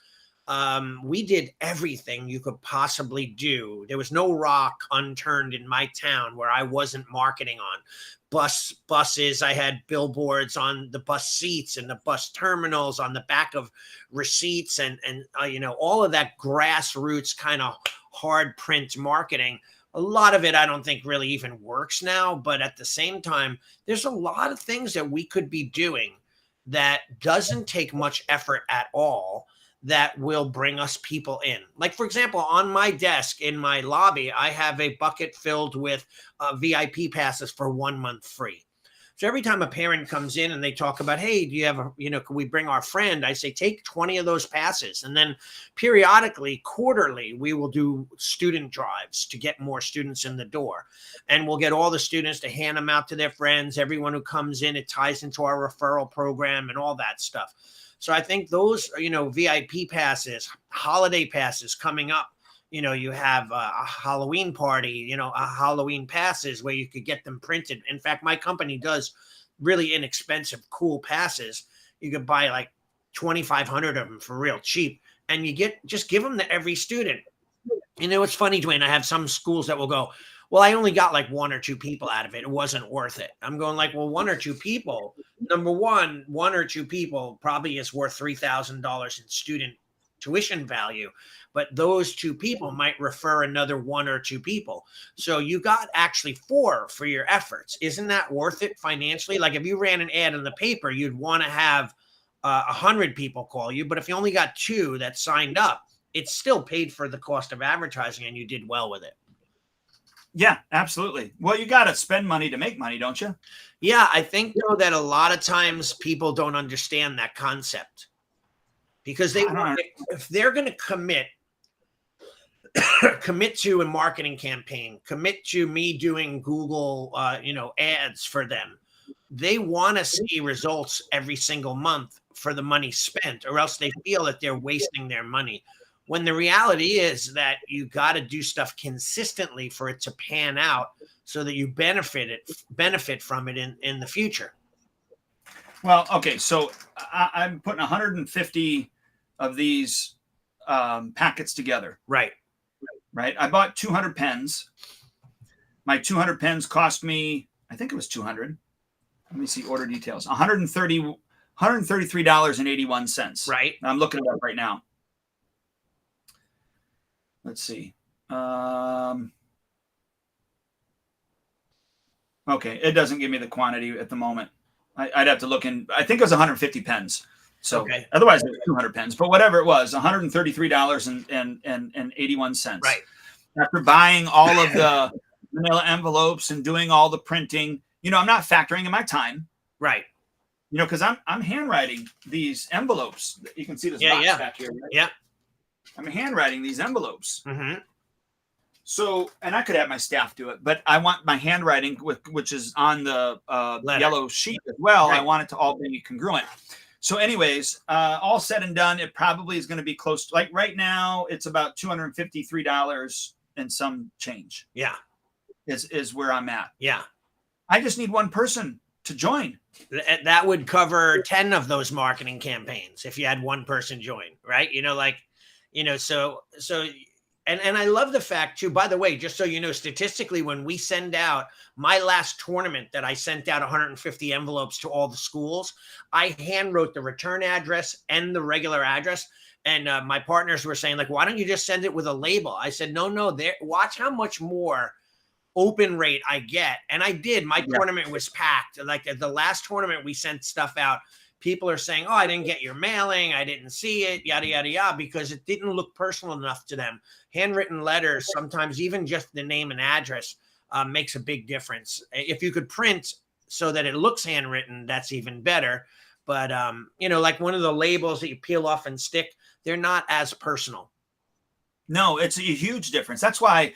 we did everything you could possibly do. There was no rock unturned in my town where I wasn't marketing on. Buses, I had billboards on the bus seats and the bus terminals, on the back of receipts, and all of that grassroots kind of hard print marketing. A lot of it I don't think really even works now, but at the same time, there's a lot of things that we could be doing that doesn't take much effort at all, that will bring us people in. Like, for example, on my desk in my lobby, I have a bucket filled with VIP passes for 1 month free. So every time a parent comes in and they talk about, hey, do you have can we bring our friend? I say, take 20 of those passes. And then periodically, quarterly, we will do student drives to get more students in the door. And we'll get all the students to hand them out to their friends. Everyone who comes in, it ties into our referral program and all that stuff. So I think those, VIP passes, holiday passes coming up, you have a Halloween party, a Halloween passes where you could get them printed. In fact, my company does really inexpensive, cool passes. You could buy like 2,500 of them for real cheap, and just give them to every student. It's funny, Dwayne, I have some schools that will go, well, I only got like 1 or 2 people out of it. It wasn't worth it. I'm going like, well, 1 or 2 people, number one or 2 people probably is worth $3,000 in student tuition value, but those 2 people might refer another 1 or 2 people. So you got actually 4 for your efforts. Isn't that worth it financially? Like if you ran an ad in the paper, you'd want to have 100 people call you, but if you only got 2 that signed up, it's still paid for the cost of advertising and you did well with it. Yeah, absolutely. Well, you got to spend money to make money, don't you? Yeah, I think though that a lot of times people don't understand that concept, because if they're going to commit to a marketing campaign, commit to me doing Google, ads for them, they want to see results every single month for the money spent, or else they feel that they're wasting their money. When the reality is that you got to do stuff consistently for it to pan out so that you benefit from it in the future. Well, okay. So I'm putting 150 of these packets together. Right. I bought 200 pens. My 200 pens cost me, I think it was 200. Let me see order details. $133.81. Right. I'm looking it up right now. Let's see. Okay, it doesn't give me the quantity at the moment. I'd have to look in. I think it was 150 pens. So okay. Otherwise, it was 200 pens. But whatever it was, $133.81. Right. After buying all of the manila envelopes and doing all the printing, I'm not factoring in my time. Right. Because I'm handwriting these envelopes. You can see this box back here. Right? Yeah. I'm handwriting these envelopes. Mm-hmm. So, and I could have my staff do it, but I want my handwriting, which is on the yellow sheet as well. Right. I want it to all be congruent. So anyways, all said and done, it probably is going to be close to, like right now, it's about $253 and some change. Yeah. Is where I'm at. Yeah. I just need one person to join. That would cover 10 of those marketing campaigns if you had one person join, right? So And I love the fact too, by the way, just so you know, statistically, when we send out my last tournament that I sent out 150 envelopes to all the schools, I hand wrote the return address and the regular address. And my partners were saying, like, why don't you just send it with a label? I said, no, there, watch how much more open rate I get. And I did. My tournament was packed. Like at the last tournament, we sent stuff out. People are saying, oh, I didn't get your mailing. I didn't see it, yada, yada, yada, because it didn't look personal enough to them. Handwritten letters, sometimes even just the name and address makes a big difference. If you could print so that it looks handwritten, that's even better. But, you know, like one of the labels that you peel off and stick, they're not as personal. No, it's a huge difference. That's why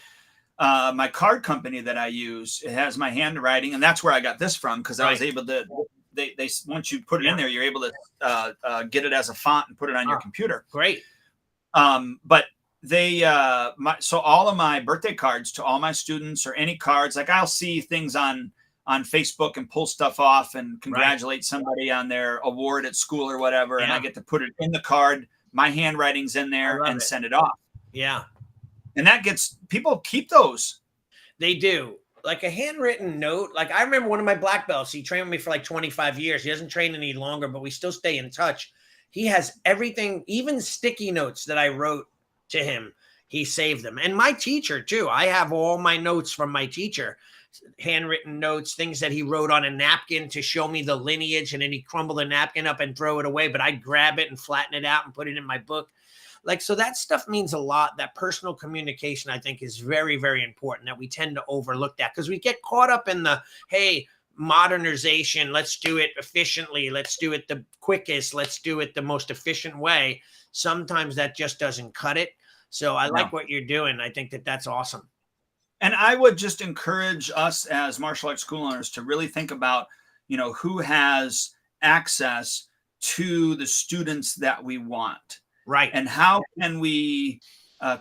my card company that I use, it has my handwriting, and that's where I got this from, because I was able to. They once you put it in there, you're able to get it as a font and put it on your computer. Great. But they so all of my birthday cards to all my students, or any cards, like I'll see things on Facebook and pull stuff off and congratulate somebody on their award at school or whatever, and I get to put it in the card. My handwriting's in there and send it off. Yeah. And that gets, people keep those. They do. Like a handwritten note. Like I remember one of my black belts, he trained with me for like 25 years. He doesn't train any longer, but we still stay in touch. He has everything, even sticky notes that I wrote to him. He saved them. And my teacher too. I have all my notes from my teacher, handwritten notes, things that he wrote on a napkin to show me the lineage. And then he'd crumble the napkin up and throw it away, but I'd grab it and flatten it out and put it in my book. Like, so that stuff means a lot. That personal communication, I think, is very, very important, that we tend to overlook that because we get caught up in the, hey, modernization, let's do it efficiently. Let's do it the quickest. Let's do it the most efficient way. Sometimes that just doesn't cut it. So I like what you're doing. I think that that's awesome. And I would just encourage us as martial arts school owners to really think about, you know, who has access to the students that we want. Right. And how can we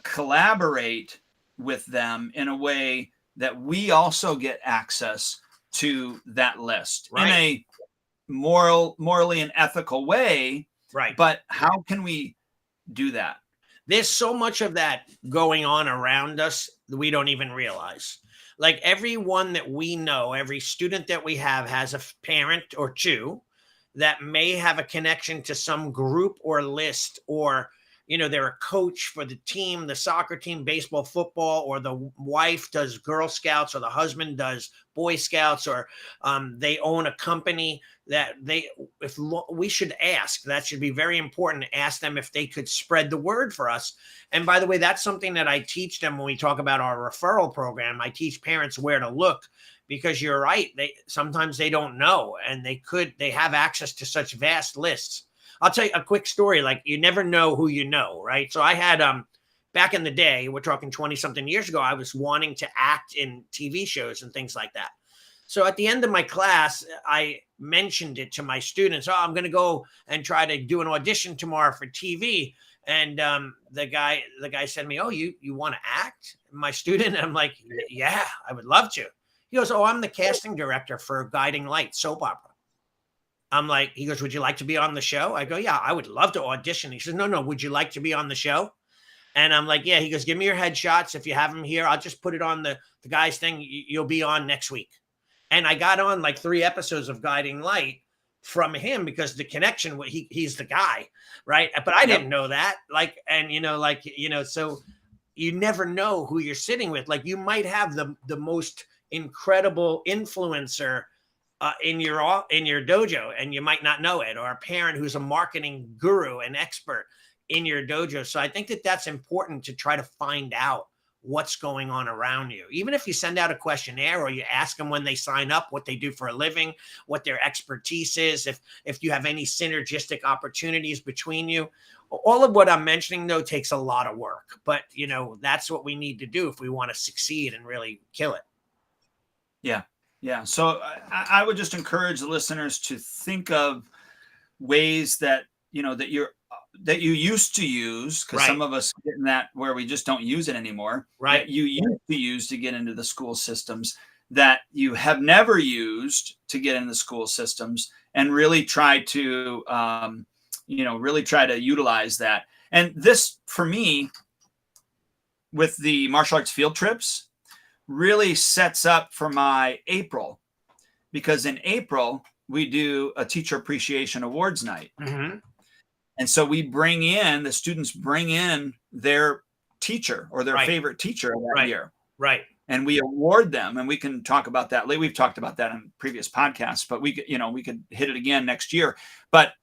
collaborate with them in a way that we also get access to that list in a morally and ethical way. Right. But how can we do that? There's so much of that going on around us that we don't even realize. Like everyone that we know, every student that we have has a parent or two that may have a connection to some group or list, or, you know, they're a coach for the team, the soccer team, baseball, football, or the wife does Girl Scouts, or the husband does Boy Scouts, or they own a company that we should ask, that should be very important to ask them if they could spread the word for us. And by the way, that's something that I teach them when we talk about our referral program. I teach parents where to look, because you're right. Sometimes they don't know, and they have access to such vast lists. I'll tell you a quick story. Like, you never know who you know, right? So I had, back in the day, we're talking 20 something years ago, I was wanting to act in TV shows and things like that. So at the end of my class, I mentioned it to my students. Oh, I'm going to go and try to do an audition tomorrow for TV. And the guy said to me, oh, you want to act? My student, I'm like, yeah, I would love to. He goes, oh, I'm the casting director for Guiding Light soap opera. I'm like, he goes, would you like to be on the show? I go, yeah, I would love to audition. He says, no, would you like to be on the show? And I'm like, yeah. He goes, give me your headshots. If you have them here, I'll just put it on the guy's thing. You'll be on next week. And I got on like 3 episodes of Guiding Light from him because the connection, he's the guy, right? But I didn't know that. Like, and so you never know who you're sitting with. Like, you might have the most incredible influencer in your dojo, and you might not know it, or a parent who's a marketing guru, an expert in your dojo. So I think that that's important, to try to find out what's going on around you. Even if you send out a questionnaire, or you ask them when they sign up what they do for a living, what their expertise is, if you have any synergistic opportunities between you. All of what I'm mentioning, though, takes a lot of work, but that's what we need to do if we want to succeed and really kill it. Yeah. So I would just encourage the listeners to think of ways that that you used to use, because some of us get in that where we just don't use it anymore. Right. That you used to use to get into the school systems, that you have never used to get into the school systems, and really try to utilize that. And this, for me, with the martial arts field trips really sets up for my April, because in April we do a teacher appreciation awards night. Mm-hmm. And so the students bring in their teacher or their Right. favorite teacher of that Right. year. Right. And we award them, and we can talk about that later. We've talked about that in previous podcasts, but we could hit it again next year. But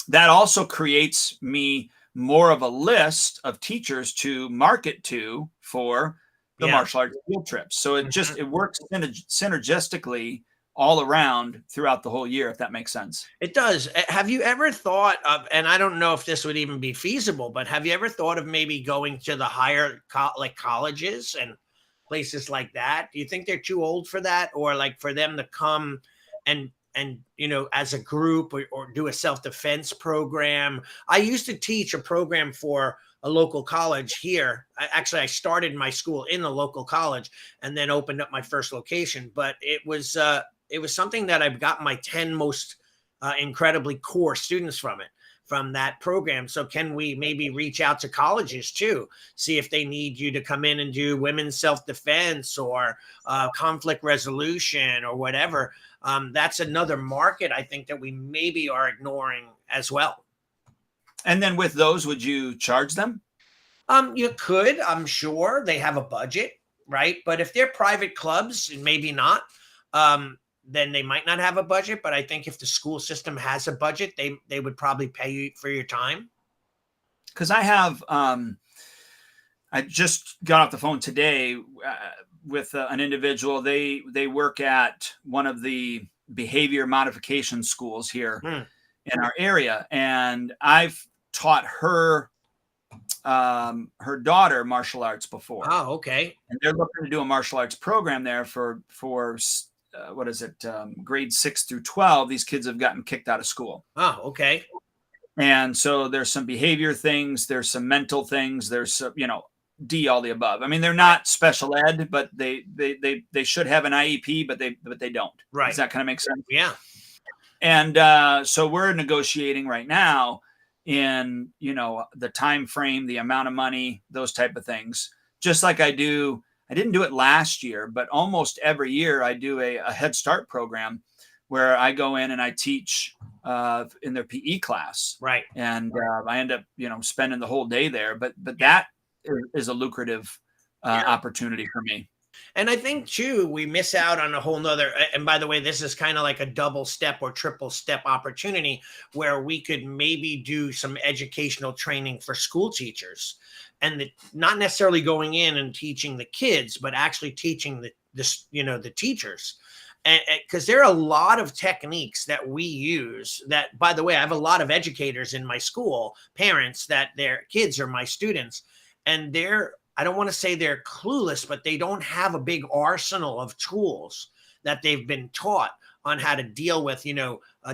that also creates me more of a list of teachers to market to for the martial arts field trips. So it works synergistically all around throughout the whole year, if that makes sense. It does. Have you ever thought of, and I don't know if this would even be feasible, but have you ever thought of maybe going to the higher like colleges and places like that? Do you think they're too old for that, or like for them to come and as a group, or do a self-defense program? I used to teach a program for a local college here. I started my school in a local college and then opened up my first location, but it was something that I've got my 10 most incredibly core students from that program. So can we maybe reach out to colleges too, see if they need you to come in and do women's self-defense or conflict resolution or whatever? That's another market I think that we maybe are ignoring as well. And then with those, would you charge them? You could, I'm sure they have a budget, right? But if they're private clubs, maybe not. Then they might not have a budget. But I think if the school system has a budget, they would probably pay you for your time. Because I have, I just got off the phone today with an individual. They work at one of the behavior modification schools here in our area, and I've taught her daughter martial arts before. Oh, okay. And they're looking to do a martial arts program there for what is it, grade 6 through 12. These kids have gotten kicked out of school. Oh, okay. And so there's some behavior things, there's some mental things, there's some, all the above. I mean, they're not special ed, but they should have an IEP, but they don't. Right. Does that kind of make sense? Yeah. And so we're negotiating right now in the time frame, the amount of money, those type of things. Just like I didn't do it last year, but almost every year I do a Head Start program where I go in and I teach in their PE class. Right. And I end up spending the whole day there. But that is a lucrative opportunity for me. And I think too, we miss out on a whole nother, and by the way, this is kind of like a double step or triple step opportunity where we could maybe do some educational training for school teachers, and not necessarily going in and teaching the kids, but actually teaching the teachers. And because there are a lot of techniques that we use that, by the way, I have a lot of educators in my school, parents that their kids are my students, and I don't want to say they're clueless, but they don't have a big arsenal of tools that they've been taught on how to deal with,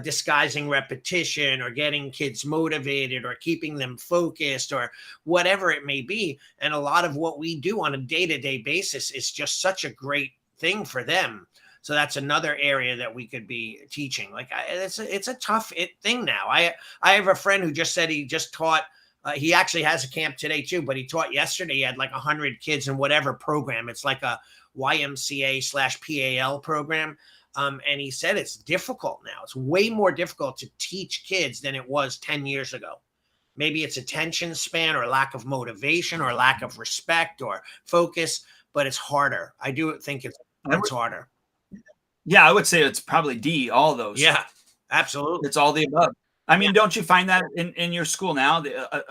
disguising repetition or getting kids motivated or keeping them focused or whatever it may be. And a lot of what we do on a day-to-day basis is just such a great thing for them. So that's another area that we could be teaching. Like it's a tough thing now. I have a friend who just said he just taught. He actually has a camp today too, but he taught yesterday. He had like 100 kids in whatever program. It's like a YMCA/PAL program. And he said it's difficult now. It's way more difficult to teach kids than it was 10 years ago. Maybe it's attention span or lack of motivation or lack of respect or focus, but it's harder. I do think it's harder. Yeah, I would say it's probably D, all those. Yeah, absolutely. It's all the above. I mean, don't you find that in your school now? The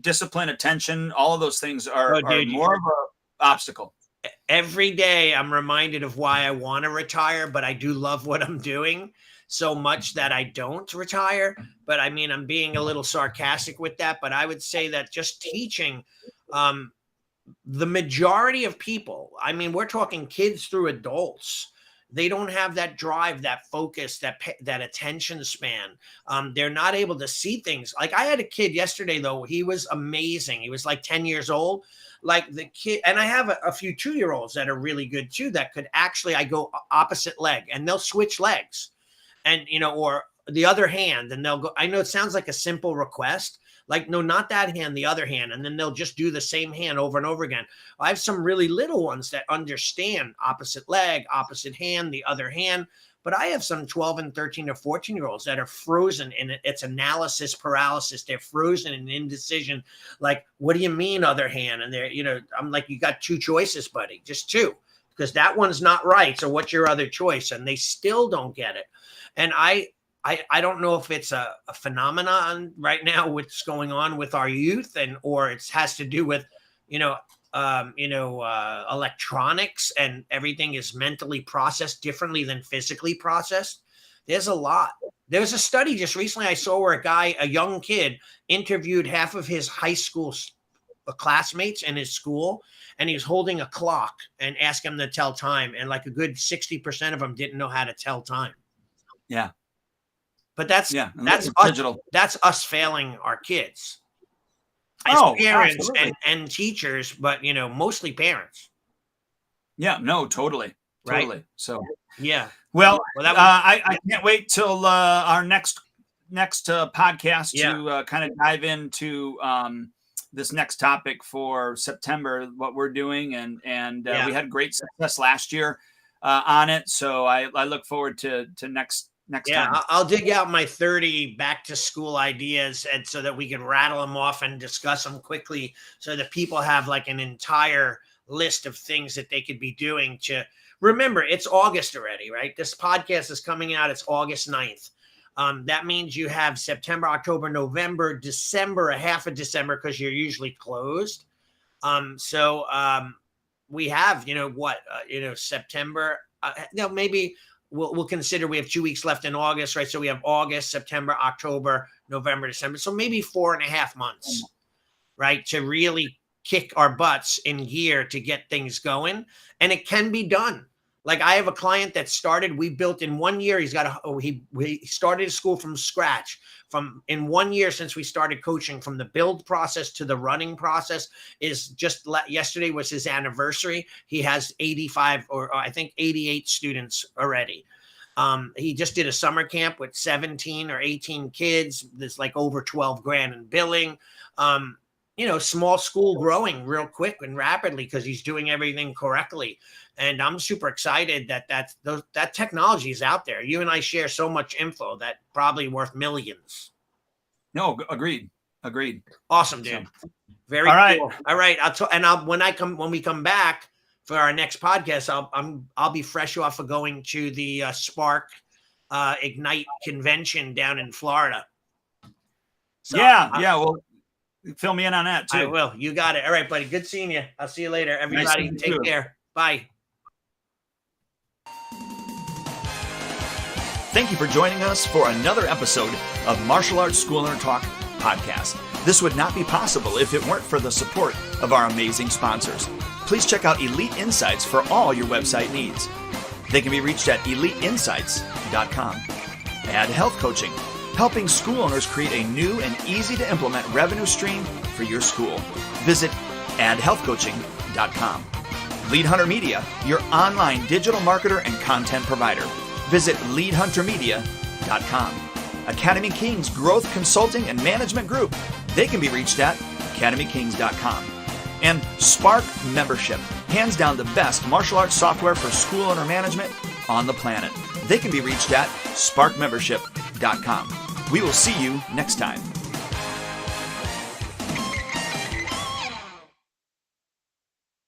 discipline, attention, all of those things are more of an obstacle. Every day I'm reminded of why I want to retire, but I do love what I'm doing so much that I don't retire. But I mean, I'm being a little sarcastic with that, but I would say that just teaching the majority of people, I mean, we're talking kids through adults. They don't have that drive, that focus, that attention span. They're not able to see things. Like I had a kid yesterday, though. He was amazing. He was like 10 years old. Like the kid, and I have a few 2-year-olds that are really good too, that could actually, I go opposite leg and they'll switch legs and, or the other hand, and they'll go. I know it sounds like a simple request, Like, no, not that hand, the other hand. And then they'll just do the same hand over and over again. I have some really little ones that understand opposite leg, opposite hand, the other hand. But I have some 12 and 13 or 14-year-olds that are frozen in it's analysis paralysis. They're frozen in indecision. Like, what do you mean other hand? And they're, I'm like, you got two choices, buddy, just two, because that one's not right. So what's your other choice? And they still don't get it. And I don't know if it's a phenomenon right now, what's going on with our youth, or it has to do with, electronics, and everything is mentally processed differently than physically processed. There's a lot. There was a study just recently I saw where a young kid interviewed half of his high school classmates in his school, and he was holding a clock and asked them to tell time. And like a good 60% of them didn't know how to tell time. Yeah. But that's digital. That's us failing our kids. Parents and teachers, but mostly parents. Yeah, no, totally. Right. So yeah. Well, I can't wait till our next podcast to kind of dive into this next topic for September, what we're doing, and we had great success last year on it. So I look forward to next time. I'll dig out my 30 back to school ideas, and so that we can rattle them off and discuss them quickly, so that people have like an entire list of things that they could be doing to remember. It's August already, right? This podcast is coming out. It's August 9th. That means you have September, October, November, December, a half of December, because you're usually closed. We have, September, maybe we'll consider we have 2 weeks left in August, right? So we have August, September, October, November, December. So maybe 4.5 months, right? To really kick our butts in gear to get things going. And it can be done. Like, I have a client that we built in 1 year. He started his school from scratch. In 1 year since we started coaching, from the build process to the running process, is just yesterday was his anniversary. He has 85 or I think 88 students already. He just did a summer camp with 17 or 18 kids. There's like over 12 grand in billing. Small school growing real quick and rapidly because he's doing everything correctly. And I'm super excited that technology is out there. You and I share so much info that probably worth millions. No, agreed. Awesome, dude. Very cool. All right. When we come back for our next podcast, I'll be fresh off of going to the Spark Ignite convention down in Florida. So, well, fill me in on that too. I will. You got it. All right, buddy. Good seeing you. I'll see you later. Everybody, take care. Bye. Thank you for joining us for another episode of Martial Arts School Owner Talk podcast. This would not be possible if it weren't for the support of our amazing sponsors. Please check out Elite Insights for all your website needs. They can be reached at eliteinsights.com. Add Health Coaching, helping school owners create a new and easy to implement revenue stream for your school. Visit addhealthcoaching.com. Lead Hunter Media, your online digital marketer and content provider. Visit leadhuntermedia.com. Academy Kings Growth Consulting and Management Group. They can be reached at academykings.com. And Spark Membership, hands down the best martial arts software for school owner management on the planet. They can be reached at sparkmembership.com. We will see you next time.